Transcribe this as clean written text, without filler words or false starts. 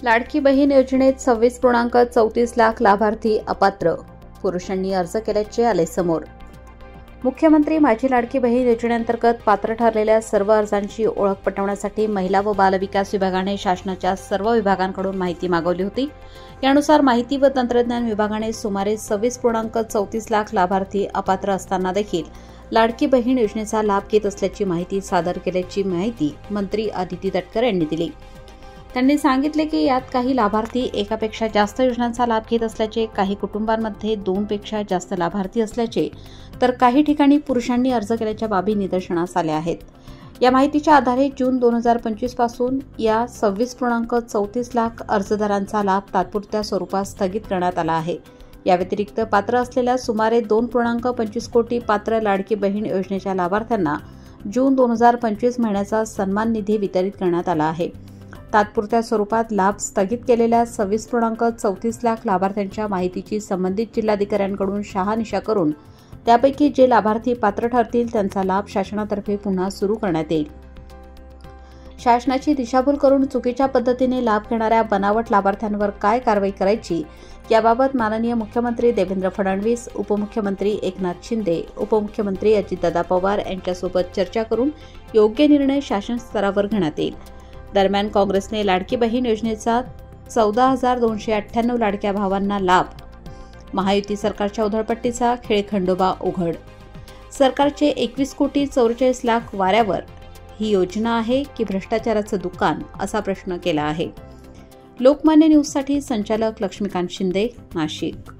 लाडकी बहीण योजनेत 26.34 लाख लाभार्थी अपात्र, पुरुषांनी अर्ज केल्याचे आले समोर। मुख्यमंत्री माझी लाडकी बहीण योजनेअंतर्गत पात्र ठरलेल्या सर्व अर्जांची ओळख पटवण्यासाठी महिला व बालविकास विभागाने शासनाच्या सर्व विभागांकडून माहिती मागवली होती। यानुसार माहिती व तंत्रज्ञान विभागाने सुमारे 26.34 लाख लाभार्थी अपात्र असताना देखील लाडकी बहीण योजनेचा लाभ घेत असल्याची माहिती सादर केल्याची माहिती मंत्री अदिती तटकरे यांनी दिली। त्यांनी सांगितले की यात काही लाभार्थी एकापेक्षा जास्त योजनांचा लाभ घेत असल्याचे, काही कुटुंबांमध्ये 2 पेक्षा जास्त लाभार्थी असल्याचे, तर काही ठिकाणी पुरुषांनी अर्ज केल्याच्या बाबी निदर्शनास आल्या आहेत। या माहितीच्या आधारे जून 2025 पासून या 26.34 लाख अर्जदारांचा लाभ तात्पुरत्या स्वरूपात स्थगित करण्यात आला आहे। या व्यतिरिक्त पात्र असलेल्या सुमारे 2.25 कोटी पात्र लाडकी बहीण योजनेच्या लाभार्थ्यांना जून 2025 महिन्याचा सन्मान निधी वितरित करण्यात आला आहे। तात्पुरत्या स्वरूपात लाभ स्थगित केलेल्या 26.34 लाख लाभार्थ्यांच्या माहितीची संबंधित जिल्हाधिकाऱ्यांकडून शहानिशा करून त्यापैकी जे लाभार्थी पात्र ठरतील त्यांचा लाभ शासनातर्फे पुन्हा सुरू करण्यात येईल। शासनाची दिशाभूल करून चुकीच्या पद्धतीने लाभ घेणाऱ्या बनावट लाभार्थ्यांवर काय कारवाई करायची याबाबत माननीय मुख्यमंत्री देवेंद्र फडणवीस, उपमुख्यमंत्री एकनाथ शिंदे, उपमुख्यमंत्री अजितदादा पवार यांच्यासोबत चर्चा करून योग्य निर्णय शासन स्तरावर घेण्यात येईल। दरम्यान काँग्रेसने लाडकी बहीण योजनेचा 14,298 लाडक्या भावांना लाभ, महायुती सरकारच्या उधळपट्टीचा खेळखंडोबा उघड, सरकारचे 21,44 लाख वाऱ्यावर, ही योजना आहे की भ्रष्टाचाराचं दुकान, असा प्रश्न केला आहे। लोकमान्य न्यूजसाठी संचालक लक्ष्मीकांत शिंदे, नाशिक।